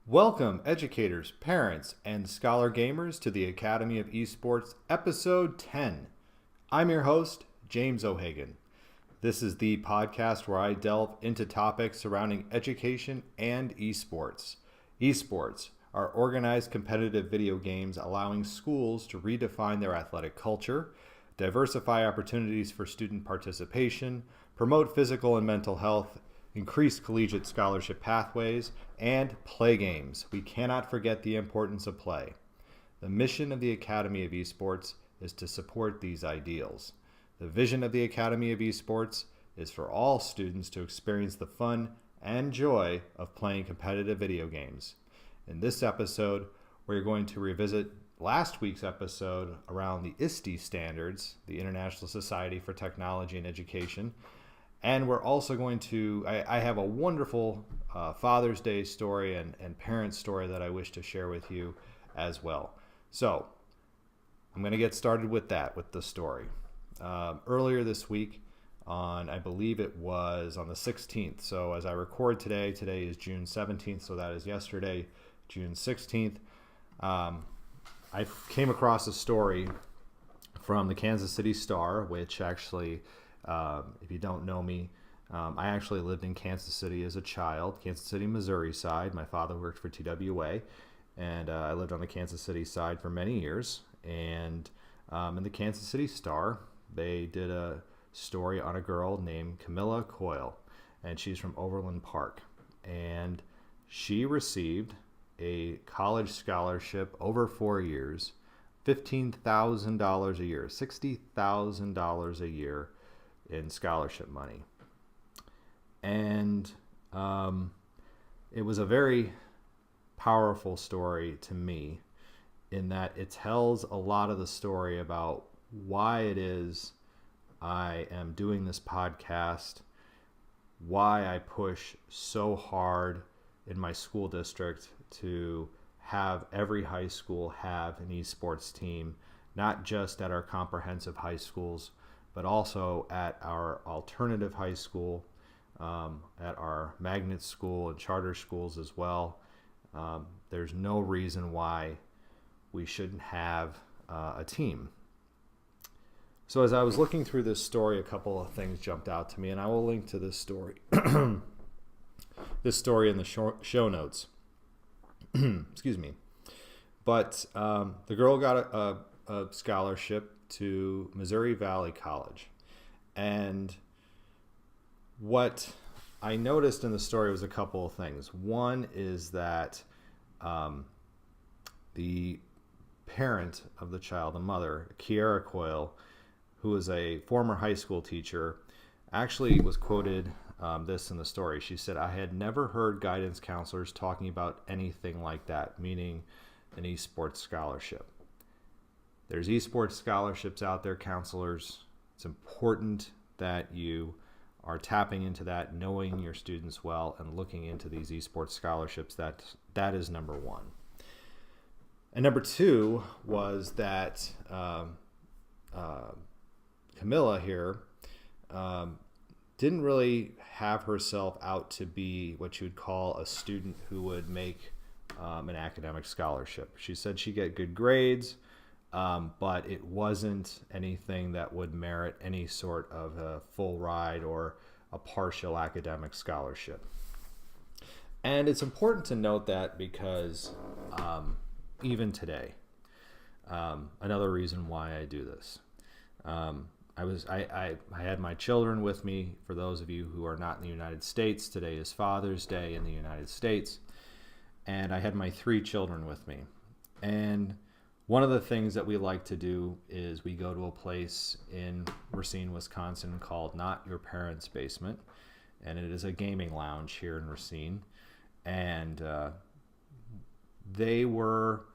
Welcome, educators, parents, and scholar gamers to the Academy of Esports, Episode 10. I'm your host, James O'Hagan. This is the podcast where I delve into topics surrounding education and esports. Esports are organized competitive video games allowing schools to redefine their athletic culture, diversify opportunities for student participation, promote physical and mental health, increase collegiate scholarship pathways, and play games. We cannot forget the importance of play. The mission of the Academy of Esports is to support these ideals. The vision of the Academy of Esports is for all students to experience the fun and joy of playing competitive video games. In this episode, we're going to revisit last week's episode around the ISTE Standards, the International Society for Technology and Education. And we're also going to, I have a wonderful Father's Day story and parent story that I wish to share with you as well. So I'm going to get started with the story. Earlier this week I believe it was on the 16th. So as I record today is June 17th. So that is yesterday, June 16th. I came across a story from the Kansas City Star, which actually, if you don't know me, I actually lived in Kansas City as a child, Kansas City, Missouri side. My father worked for TWA, and I lived on the Kansas City side for many years. And in the Kansas City Star, they did a story on a girl named Camila Coyle, and she's from Overland Park. And she received a college scholarship over 4 years, $15,000 a year, $60,000 a year in scholarship money. And it was a very powerful story to me in that it tells a lot of the story about why it is I am doing this podcast, why I push so hard in my school district to have every high school have an esports team, not just at our comprehensive high schools, but also at our alternative high school, at our magnet school and charter schools as well. There's no reason why we shouldn't have a team. So as I was looking through this story, a couple of things jumped out to me, and I will link to this story, this story in the show notes. Excuse me. But the girl got a scholarship to Missouri Valley College. And what I noticed in the story was a couple of things. One is that the parent of the child, the mother, Camila Coyle, who is a former high school teacher, actually was quoted this in the story. She said, "I had never heard guidance counselors talking about anything like that," meaning an esports scholarship. There's esports scholarships out there, counselors. It's important that you are tapping into that, knowing your students well, and looking into these esports scholarships. That is number one. And number two was that Camila here didn't really have herself out to be what you would call a student who would make an academic scholarship. She said she'd get good grades, but it wasn't anything that would merit any sort of a full ride or a partial academic scholarship. And it's important to note that because even today, another reason why I do this, I had my children with me. For those of you who are not in the United States, today is Father's Day in the United States, and I had my 3 children with me. And one of the things that we like to do is we go to a place in Racine, Wisconsin called Not Your Parents' Basement, and it is a gaming lounge here in Racine. And they were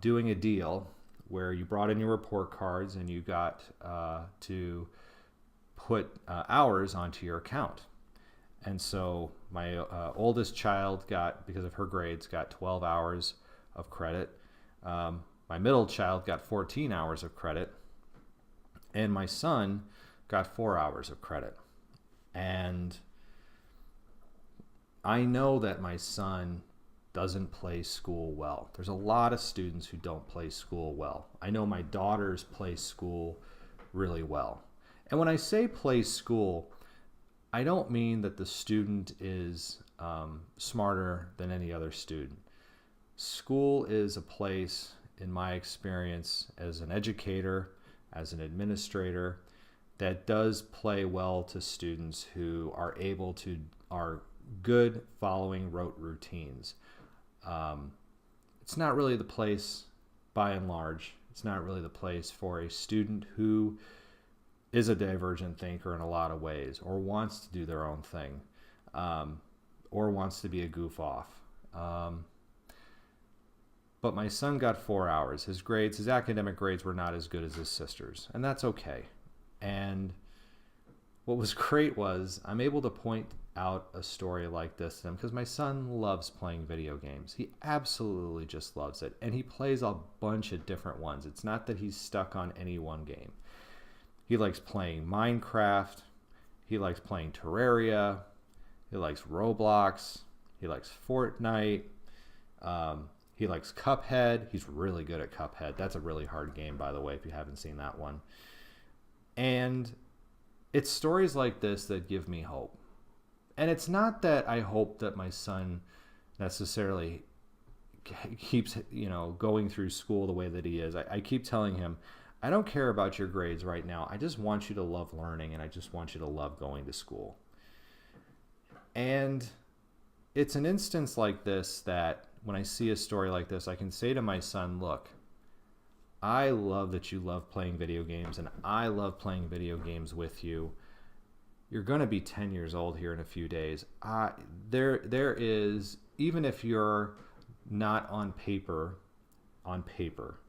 doing a deal where you brought in your report cards and you got to put hours onto your account. And so my oldest child got, because of her grades, got 12 hours of credit. My middle child got 14 hours of credit, and my son got 4 hours of credit. And I know that my son doesn't play school well. There's a lot of students who don't play school well. I know my daughters play school really well. And when I say play school, I don't mean that the student is smarter than any other student. School is a place, in my experience as an educator, as an administrator, that does play well to students who are good following rote routines. It's not really the place, by and large, it's not really the place for a student who is a divergent thinker in a lot of ways, or wants to do their own thing, or wants to be a goof off. But my son got 4 hours. His academic grades were not as good as his sister's, and that's okay. And what was great was I'm able to point out a story like this to him because my son loves playing video games. He absolutely just loves it. And he plays a bunch of different ones. It's not that he's stuck on any one game. He likes playing Minecraft. He likes playing Terraria. He likes Roblox. He likes Fortnite. He likes Cuphead. He's really good at Cuphead. That's a really hard game, by the way, if you haven't seen that one. And it's stories like this that give me hope. And it's not that I hope that my son necessarily keeps, going through school the way that he is. I keep telling him, I don't care about your grades right now. I just want you to love learning, and I just want you to love going to school. And it's an instance like this that when I see a story like this, I can say to my son, look, I love that you love playing video games, and I love playing video games with you. You're going to be 10 years old here in a few days. There is, even if you're not on paper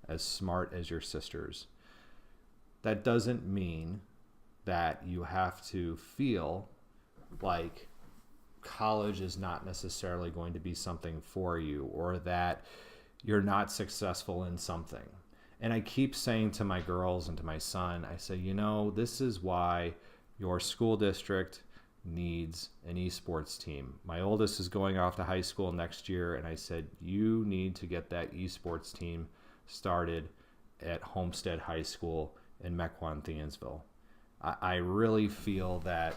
as smart as your sisters, that doesn't mean that you have to feel like college is not necessarily going to be something for you, or that you're not successful in something. And I keep saying to my girls and to my son, I say, this is why your school district needs an esports team. My oldest is going off to high school next year, and I said, you need to get that esports team started at Homestead High School in Mequon-Thiensville. I really feel that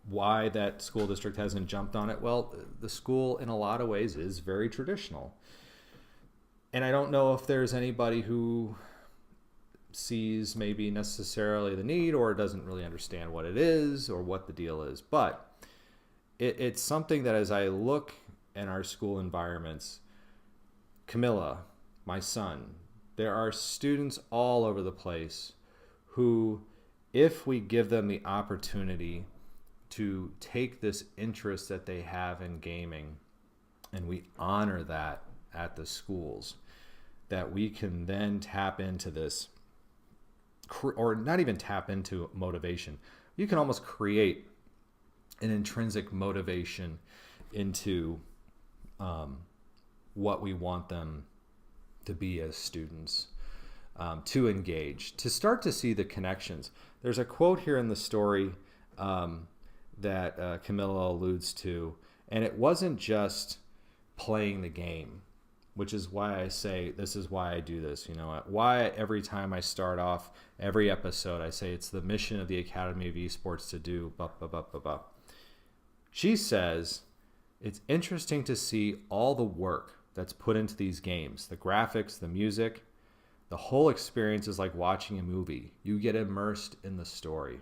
why that school district hasn't jumped on it, well, the school in a lot of ways is very traditional. And I don't know if there's anybody who sees maybe necessarily the need or doesn't really understand what it is or what the deal is. But it's something that as I look in our school environments, Camila, my son, there are students all over the place who, if we give them the opportunity to take this interest that they have in gaming, and we honor that at the schools, that we can then tap into this, or not even tap into motivation. You can almost create an intrinsic motivation into what we want them to be as students, to engage, to start to see the connections. There's a quote here in the story that Camila alludes to, and it wasn't just playing the game, which is why I say this is why I do this. Why every time I start off every episode, I say it's the mission of the Academy of Esports to do blah, blah, blah, blah, blah. She says it's interesting to see all the work that's put into these games, the graphics, the music. The whole experience is like watching a movie. You get immersed in the story.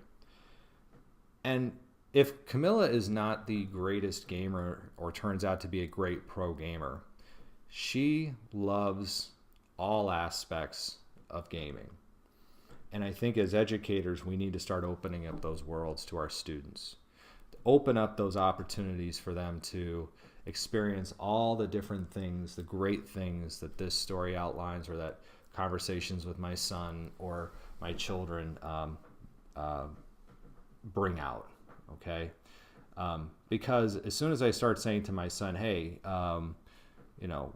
And if Camila is not the greatest gamer or turns out to be a great pro gamer, she loves all aspects of gaming. And I think as educators, we need to start opening up those worlds to our students. Open up those opportunities for them to experience all the different things, the great things that this story outlines, or that conversations with my son or my children bring out. Okay? Because as soon as I start saying to my son, hey,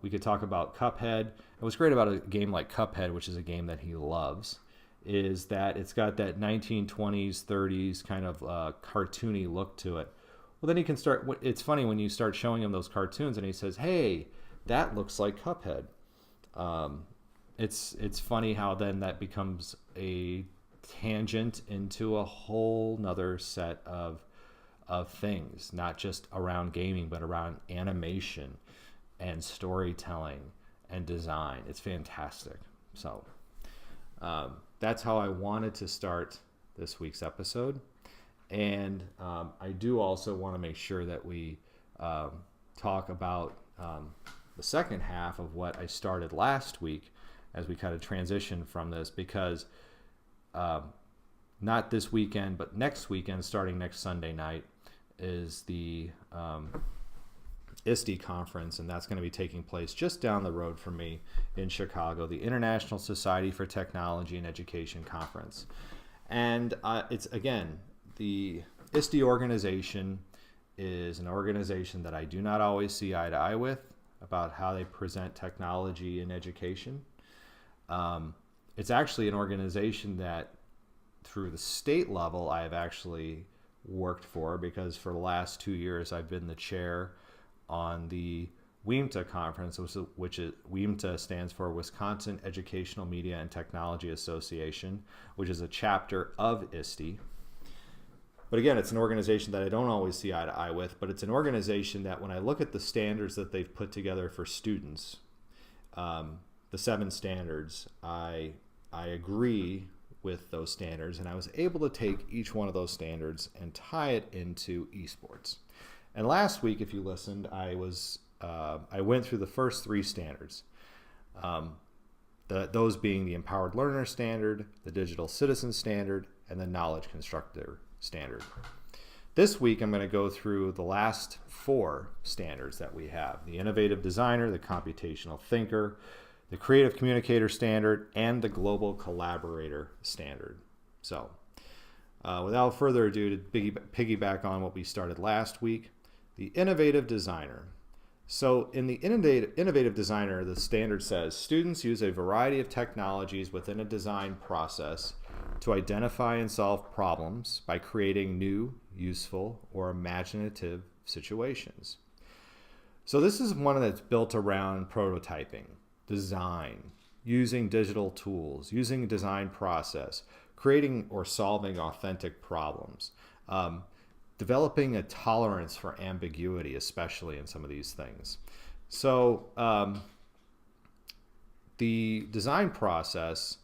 we could talk about Cuphead. And what's great about a game like Cuphead, which is a game that he loves, is that it's got that 1920s, 30s kind of cartoony look to it. Well, then he can start. It's funny when you start showing him those cartoons and he says, "Hey, that looks like Cuphead." It's funny how then that becomes a tangent into a whole nother set of things, not just around gaming, but around animation and storytelling and design. It's fantastic. So that's how I wanted to start this week's episode. And I do also want to make sure that we talk about the second half of what I started last week as we kind of transition from this, because not this weekend, but next weekend, starting next Sunday night, is the ISTE conference, and that's going to be taking place just down the road from me in Chicago, the International Society for Technology and Education Conference. And it's, again, the ISTE organization is an organization that I do not always see eye to eye with about how they present technology in education. It's actually an organization that through the state level I have actually worked for, because for the last 2 years I've been the chair on the WEMTA conference, which is WEMTA stands for Wisconsin Educational Media and Technology Association, which is a chapter of ISTE. But again, it's an organization that I don't always see eye to eye with, but it's an organization that when I look at the standards that they've put together for students, the 7 standards, I agree with those standards, and I was able to take each one of those standards and tie it into esports. And last week, if you listened, I went through the first 3 standards, those being the Empowered Learner Standard, the Digital Citizen Standard, and the Knowledge Constructor Standard. This week, I'm going to go through the last 4 standards that we have: the Innovative Designer, the Computational Thinker, the Creative Communicator Standard, and the Global Collaborator Standard. So, without further ado, to piggyback on what we started last week, the Innovative Designer. So in the Innovative Designer, the standard says, students use a variety of technologies within a design process to identify and solve problems by creating new, useful, or imaginative situations. So this is one that's built around prototyping, design, using digital tools, using a design process, creating or solving authentic problems, developing a tolerance for ambiguity, especially in some of these things. So the design process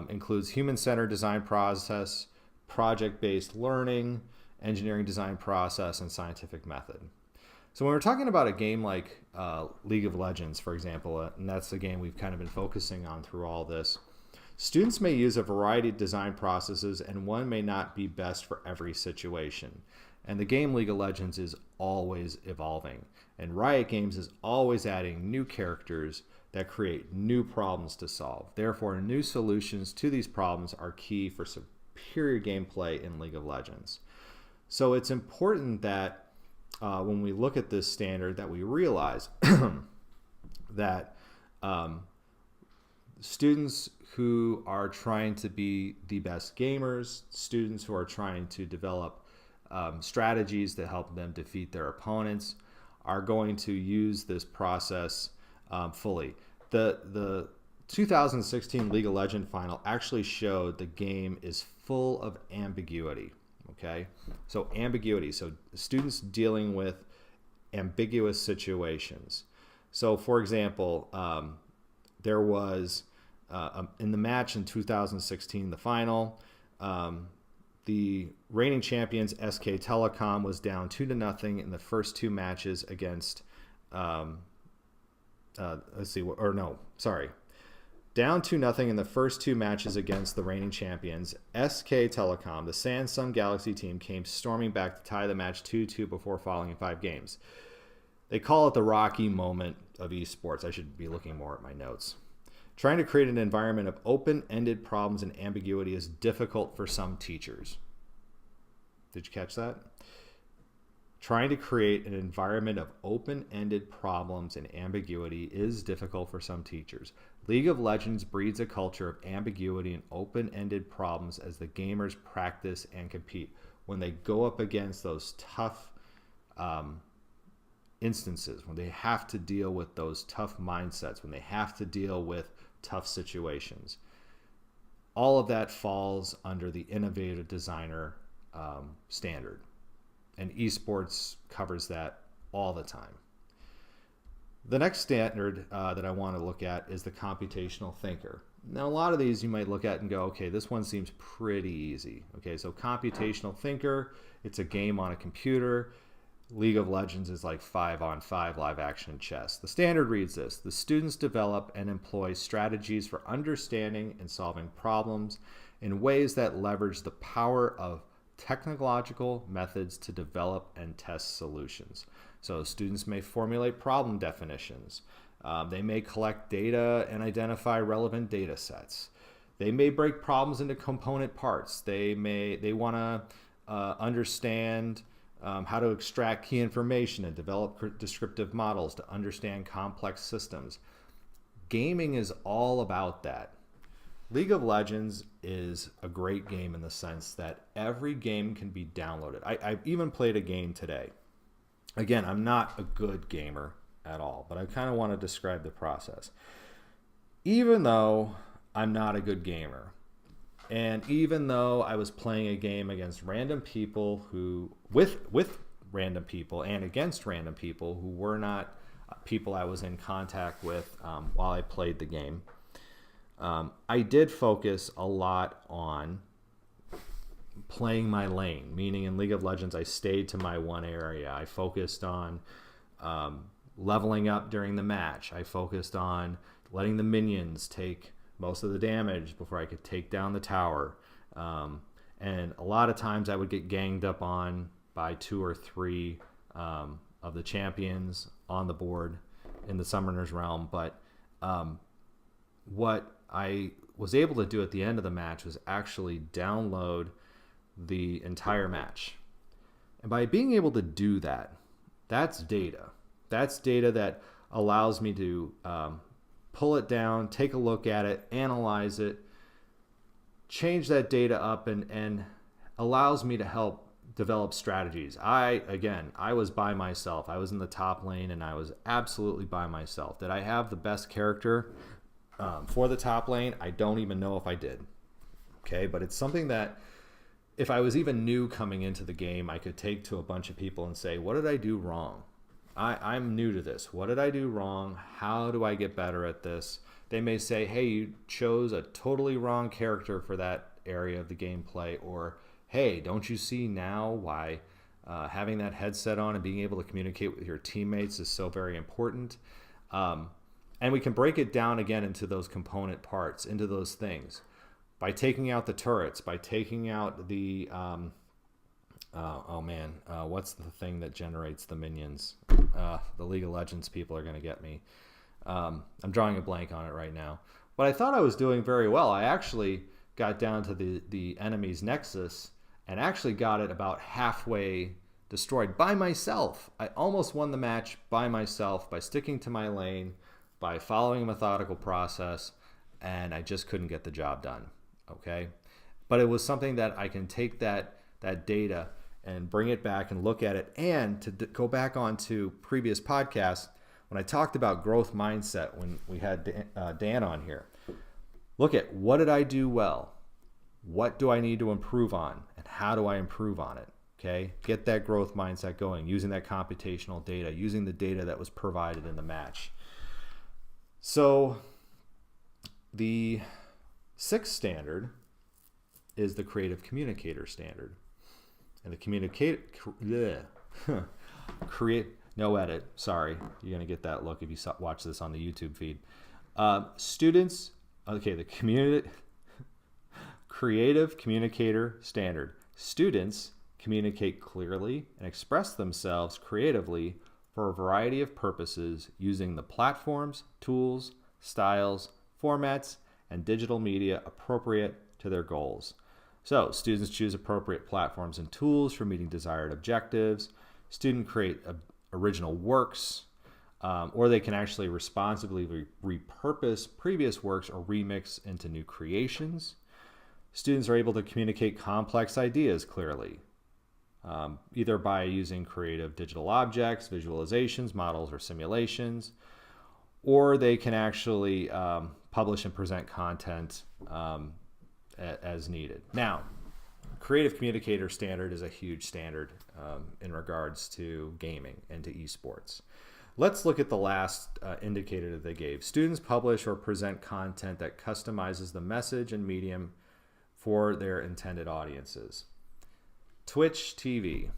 includes human-centered design process, project-based learning, engineering design process, and scientific method. So when we're talking about a game like League of Legends, for example, and that's the game we've kind of been focusing on through all this, students may use a variety of design processes, and one may not be best for every situation. And the game League of Legends is always evolving, and Riot Games is always adding new characters that create new problems to solve. Therefore, new solutions to these problems are key for superior gameplay in League of Legends. So it's important that when we look at this standard, that we realize that students who are trying to be the best gamers, students who are trying to develop strategies that help them defeat their opponents, are going to use this process fully. The 2016 League of Legends final actually showed the game is full of ambiguity. Okay, so ambiguity. So students dealing with ambiguous situations. So, for example, there was in the match in 2016, the final, the reigning champions SK Telecom was down 2-0 in the first 2 matches against. Down 2-0 in the first 2 matches against the reigning champions, SK Telecom, the Samsung Galaxy team, came storming back to tie the match 2-2 before falling in 5 games. They call it the Rocky moment of esports. I should be looking more at my notes. Trying to create an environment of open-ended problems and ambiguity is difficult for some teachers. Did you catch that? Trying to create an environment of open-ended problems and ambiguity is difficult for some teachers. League of Legends breeds a culture of ambiguity and open-ended problems as the gamers practice and compete. When they go up against those tough instances, when they have to deal with those tough mindsets, when they have to deal with tough situations. All of that falls under the innovative designer standard. And esports covers that all the time. The next standard that I want to look at is the computational thinker. Now, a lot of these you might look at and go, okay, this one seems pretty easy. Okay, so computational thinker, it's a game on a computer. League of Legends is like 5-on-5 live action chess. The standard reads this: the students develop and employ strategies for understanding and solving problems in ways that leverage the power of technological methods to develop and test solutions. So students may formulate problem definitions. They may collect data and identify relevant data sets. They may break problems into component parts. They want to understand how to extract key information and develop descriptive models to understand complex systems. Gaming is all about that. League of Legends is a great game in the sense that every game can be downloaded. I even played a game today. Again, I'm not a good gamer at all, but I kind of want to describe the process. Even though I'm not a good gamer, and even though I was playing a game against random people with random people and against random people who were not people I was in contact with while I played the game, I did focus a lot on playing my lane, meaning in League of Legends, I stayed to my one area. I focused on leveling up during the match. I focused on letting the minions take most of the damage before I could take down the tower. And a lot of times I would get ganged up on by 2 or 3 of the champions on the board in the Summoner's Realm. But what I was able to do at the end of the match was actually download the entire match. And by being able to do that, that's data. That's data that allows me to pull it down, take a look at it, analyze it, change that data up, and allows me to help develop strategies. I was by myself. I was in the top lane and I was absolutely by myself. Did I have the best character for the top lane? I don't even know if I did. Okay, but it's something that if I was even new coming into the game, I could take to a bunch of people and say, what did I do wrong? I'm new to this. What did I do wrong? How do I get better at this? They may say, hey, you chose a totally wrong character for that area of the gameplay. Or, hey, don't you see now why having that headset on and being able to communicate with your teammates is so very important? And we can break it down again into those component parts, into those things. By taking out the turrets, by taking out the... what's the thing that generates the minions? The League of Legends people are going to get me. I'm drawing a blank on it right now. But I thought I was doing very well. I actually got down to the enemy's nexus and actually got it about halfway destroyed by myself. I almost won the match by myself by sticking to my lane, by following a methodical process, and I just couldn't get the job done. Okay? But it was something that I can take that data and bring it back and look at it. And to go back on to previous podcasts, when I talked about growth mindset, when we had Dan on here, look at what did I do well? What do I need to improve on? And how do I improve on it? Okay, get that growth mindset going, using that computational data, using the data that was provided in the match. So the 6th standard is the creative communicator standard. And the no edit. Sorry, you're gonna get that look if you watch this on the YouTube feed. Students, okay, the creative communicator standard. Students communicate clearly and express themselves creatively for a variety of purposes using the platforms, tools, styles, formats, and digital media appropriate to their goals. So students choose appropriate platforms and tools for meeting desired objectives. Students create original works, or they can actually responsibly repurpose previous works or remix into new creations. Students are able to communicate complex ideas clearly. either by using creative digital objects, visualizations, models, or simulations, or they can actually publish and present content as needed. Now, Creative Communicator standard is a huge standard in regards to gaming and to esports. Let's look at the last indicator that they gave. Students publish or present content that customizes the message and medium for their intended audiences. Twitch TV.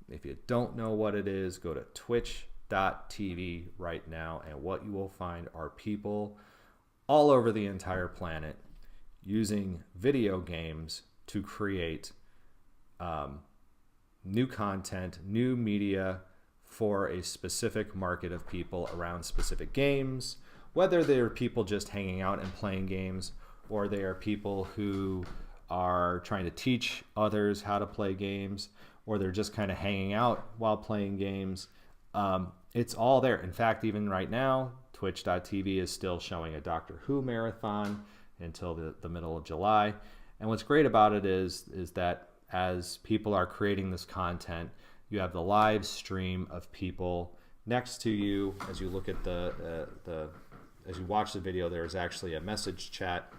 If you don't know what it is, go to twitch.tv right now, and what you will find are people all over the entire planet using video games to create new content, new media for a specific market of people around specific games, whether they're people just hanging out and playing games, or they are people who are trying to teach others how to play games, or they're just kind of hanging out while playing games. It's all there. In fact, even right now, twitch.tv is still showing a Doctor Who marathon until the middle of July. And what's great about it is that as people are creating this content, you have the live stream of people next to you. As you look at as you watch the video, there's actually a message chat,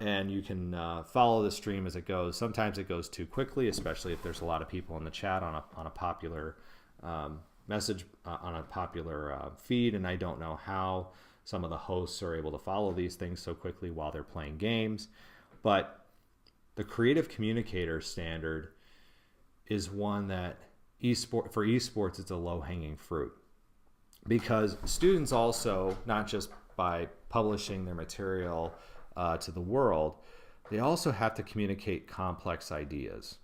and you can follow the stream as it goes. Sometimes it goes too quickly, especially if there's a lot of people in the chat on a popular message on a popular feed, and I don't know how some of the hosts are able to follow these things so quickly while they're playing games. But the Creative Communicator standard is one that for esports, it's a low-hanging fruit, because students also, not just by publishing their material to the world, they also have to communicate complex ideas.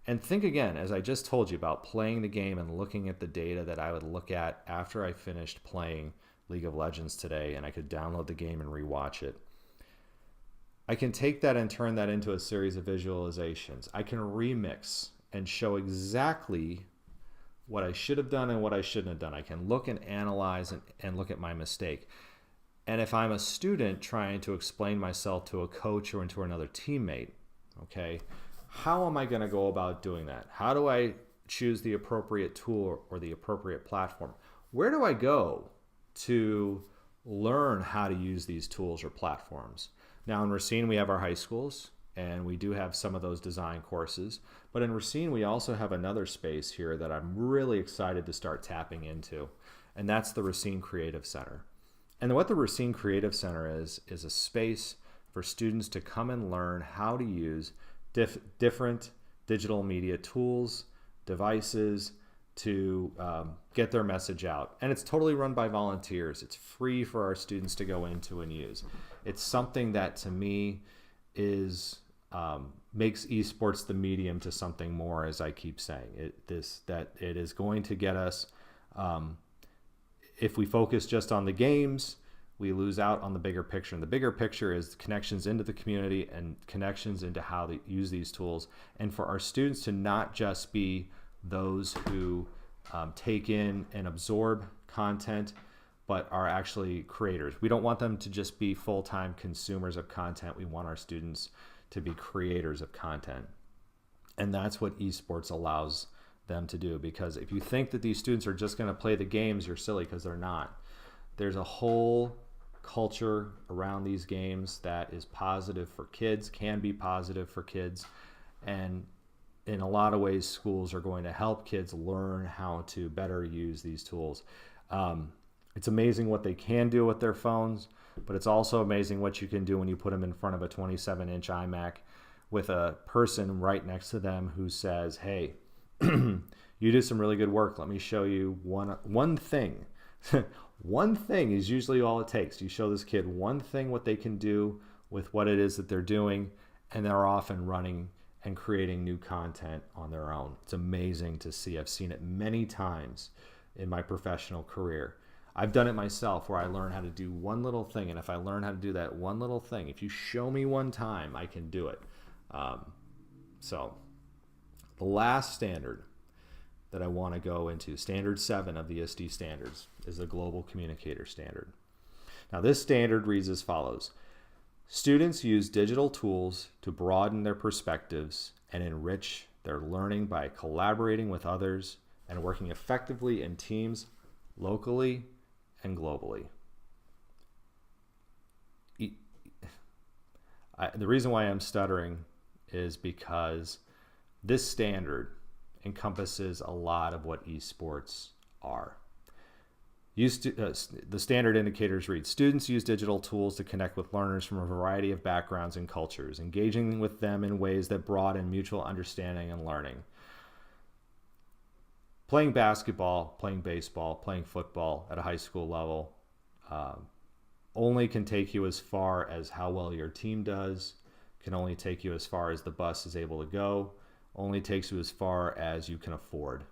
And think again, as I just told you, about playing the game and looking at the data that I would look at after I finished playing League of Legends today, and I could download the game and rewatch it. I can take that and turn that into a series of visualizations. I can remix and show exactly what I should have done and what I shouldn't have done. I can look and analyze and look at my mistake. And if I'm a student trying to explain myself to a coach or to another teammate, okay, how am I going to go about doing that? How do I choose the appropriate tool or the appropriate platform? Where do I go to learn how to use these tools or platforms? Now in Racine, we have our high schools, and we do have some of those design courses. But in Racine, we also have another space here that I'm really excited to start tapping into, and that's the Racine Creative Center. And what the Racine Creative Center is a space for students to come and learn how to use different digital media tools, devices, to get their message out. And it's totally run by volunteers. It's free for our students to go into and use. It's something that, to me, is makes esports the medium to something more, as I keep saying. That it is going to get us, if we focus just on the games, we lose out on the bigger picture. And the bigger picture is connections into the community and connections into how to use these tools. And for our students to not just be those who take in and absorb content, but are actually creators. We don't want them to just be full-time consumers of content. We want our students to be creators of content. And that's what esports allows them to do. Because if you think that these students are just going to play the games, you're silly, because they're not. There's a whole culture around these games that is positive for kids, can be positive for kids. And in a lot of ways, schools are going to help kids learn how to better use these tools. It's amazing what they can do with their phones, but it's also amazing what you can do when you put them in front of a 27-inch iMac with a person right next to them who says, hey, you do some really good work. Let me show you one thing. One thing is usually all it takes. You show this kid one thing, what they can do with what it is that they're doing, and they're off and running and creating new content on their own. It's amazing to see. I've seen it many times in my professional career. I've done it myself, where I learn how to do one little thing, and if I learn how to do that one little thing, if you show me one time, I can do it. So the last standard that I want to go into, standard 7 of the ISTE Standards, is the Global Communicator standard. Now this standard reads as follows: students use digital tools to broaden their perspectives and enrich They're learning by collaborating with others and working effectively in teams locally and globally. The reason why I'm stuttering is because this standard encompasses a lot of what esports are. The standard indicators read, students use digital tools to connect with learners from a variety of backgrounds and cultures, engaging with them in ways that broaden mutual understanding and learning. Playing basketball, playing baseball, playing football at a high school level only can take you as far as how well your team does, can only take you as far as the bus is able to go, only takes you as far as you can afford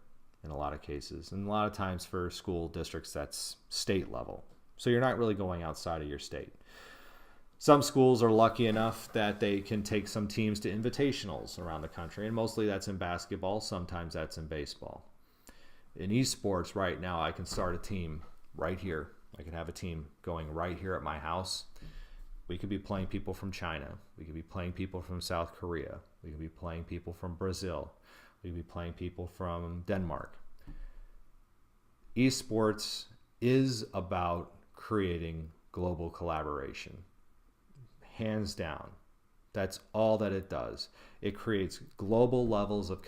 in a lot of cases. And a lot of times for school districts, that's state level. So you're not really going outside of your state. Some schools are lucky enough that they can take some teams to invitationals around the country, and mostly that's in basketball, sometimes that's in baseball. In esports right now, I can start a team right here. I can have a team going right here at my house. We could be playing people from China. We could be playing people from South Korea. We could be playing people from Brazil. We could be playing people from Denmark. Esports is about creating global collaboration. Hands down. That's all that it does. It creates global levels of,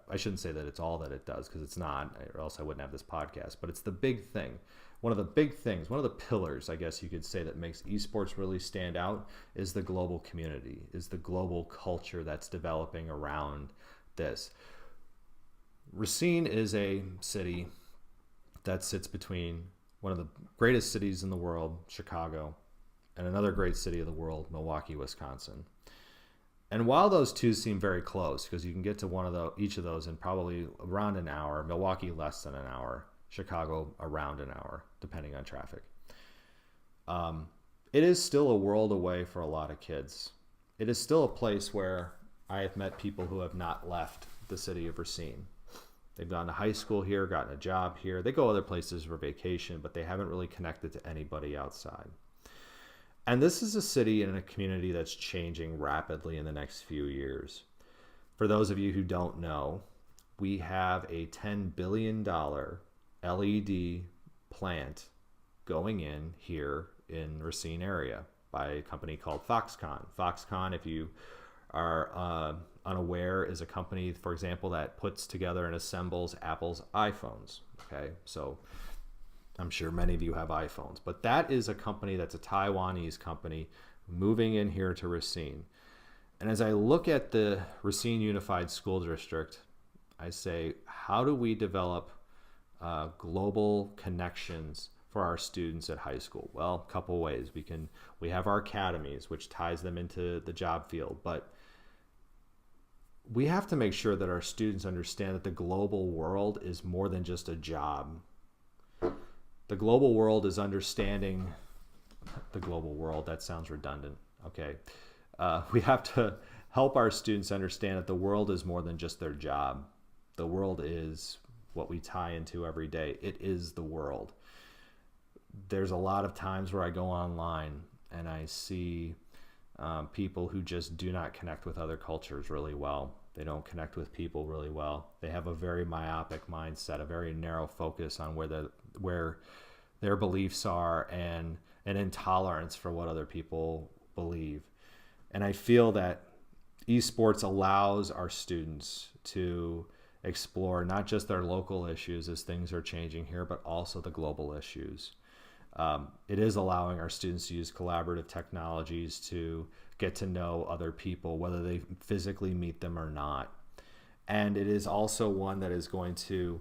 I shouldn't say that it's all that it does, because it's not, or else I wouldn't have this podcast, but it's the big thing. One of the big things, one of the pillars, I guess you could say, that makes esports really stand out is the global community, is the global culture that's developing around this. Racine is a city that sits between one of the greatest cities in the world, Chicago, and another great city of the world, Milwaukee, Wisconsin. And while those two seem very close, because you can get to each of those in probably around an hour, Milwaukee less than an hour, Chicago around an hour, depending on traffic. It is still a world away for a lot of kids. It is still a place where I have met people who have not left the city of Racine. They've gone to high school here, gotten a job here. They go other places for vacation, but they haven't really connected to anybody outside. And this is a city and a community that's changing rapidly in the next few years. For those of you who don't know, we have a $10 billion LED plant going in here in Racine area by a company called Foxconn. Foxconn, if you are unaware, is a company, for example, that puts together and assembles Apple's iPhones. Okay, so I'm sure many of you have iPhones, but that is a company that's a Taiwanese company moving in here to Racine. And as I look at the Racine Unified School District, I say, how do we develop global connections for our students at high school? Well, a couple ways. We have our academies, which ties them into the job field, but we have to make sure that our students understand that the global world is more than just a job. The global world is understanding the global world. That sounds redundant. Okay. We have to help our students understand that the world is more than just their job. The world is what we tie into every day. It is the world. There's a lot of times where I go online and I see people who just do not connect with other cultures really well. They don't connect with people really well. They have a very myopic mindset, a very narrow focus on where their beliefs are, and an intolerance for what other people believe. And I feel that esports allows our students to explore not just their local issues as things are changing here, but also the global issues. It is allowing our students to use collaborative technologies to get to know other people, whether they physically meet them or not. And it is also one that is going to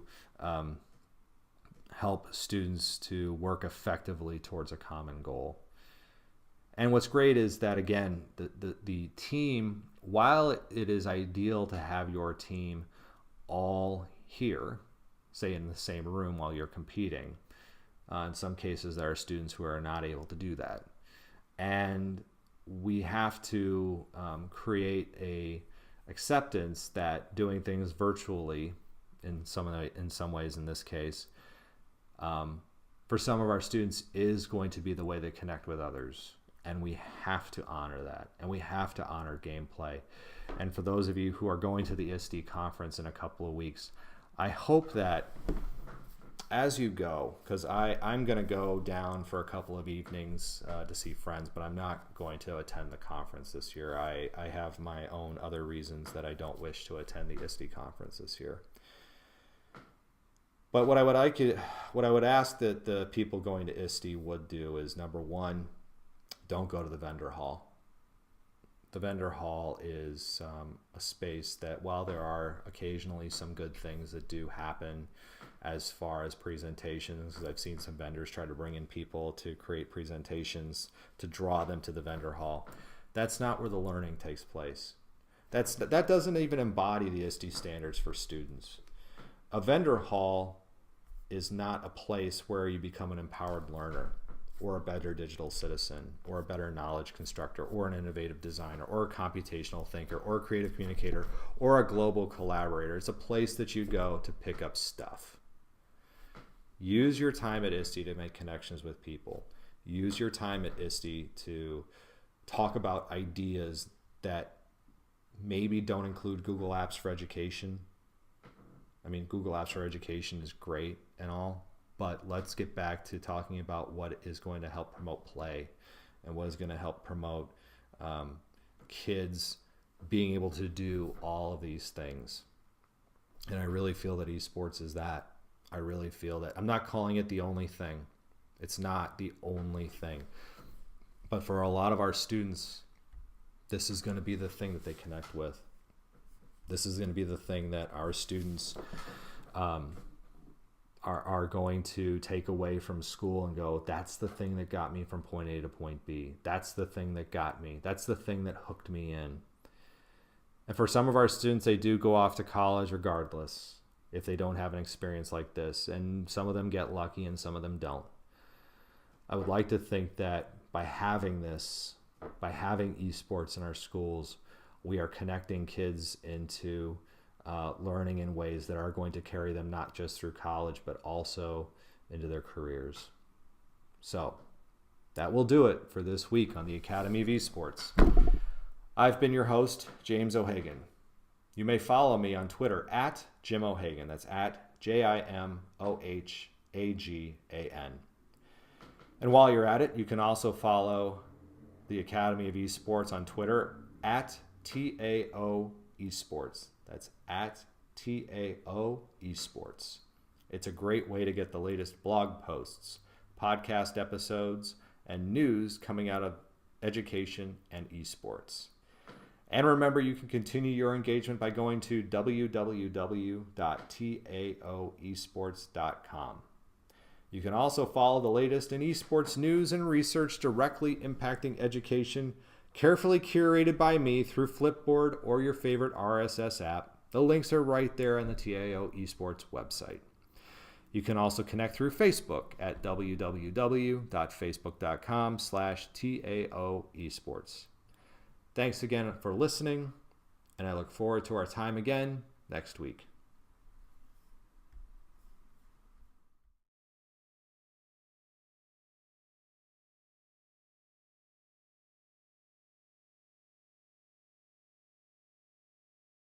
help students to work effectively towards a common goal. And what's great is that, again, the team, while it is ideal to have your team all here, say in the same room while you're competing, in some cases there are students who are not able to do that. And we have to create a acceptance that doing things virtually in some ways in this case, for some of our students is going to be the way they connect with others. And we have to honor that. And we have to honor gameplay. And for those of you who are going to the ISTE conference in a couple of weeks, I hope that as you go, because I'm going to go down for a couple of evenings to see friends, but I'm not going to attend the conference this year. I have my own other reasons that I don't wish to attend the ISTE conference this year. But what I would ask that the people going to ISTE would do is, number one, don't go to the vendor hall. The vendor hall is a space that, while there are occasionally some good things that do happen as far as presentations, I've seen some vendors try to bring in people to create presentations to draw them to the vendor hall. That's not where the learning takes place. That doesn't even embody the ISTE standards for students. A vendor hall is not a place where you become an empowered learner, or a better digital citizen, or a better knowledge constructor, or an innovative designer, or a computational thinker, or a creative communicator, or a global collaborator. It's a place that you go to pick up stuff. Use your time at ISTE to make connections with people. Use your time at ISTE to talk about ideas that maybe don't include Google Apps for Education. I mean, Google Apps for Education is great and all, but let's get back to talking about what is going to help promote play and what is going to help promote kids being able to do all of these things. And I really feel that esports is that. I really feel that. I'm not calling it the only thing. It's not the only thing. But for a lot of our students, this is going to be the thing that they connect with. This is going to be the thing that our students are going to take away from school and go, that's the thing that got me from point A to point B. That's the thing that got me. That's the thing that hooked me in. And for some of our students, they do go off to college regardless if they don't have an experience like this. And some of them get lucky and some of them don't. I would like to think that by having this, by having esports in our schools, we are connecting kids into learning in ways that are going to carry them not just through college, but also into their careers. So that will do it for this week on the Academy of Esports. I've been your host, James O'Hagan. You may follow me on Twitter at Jim O'Hagan. That's at JIMOHAGAN. And while you're at it, you can also follow the Academy of Esports on Twitter at TAO Esports. That's at TAO Esports. It's a great way to get the latest blog posts, podcast episodes, and news coming out of education and esports. And remember, you can continue your engagement by going to www.taoesports.com. You can also follow the latest in esports news and research directly impacting education, carefully curated by me through Flipboard or your favorite RSS app. The links are right there on the TAO Esports website. You can also connect through Facebook at www.facebook.com/TAO Esports. Thanks again for listening, and I look forward to our time again next week.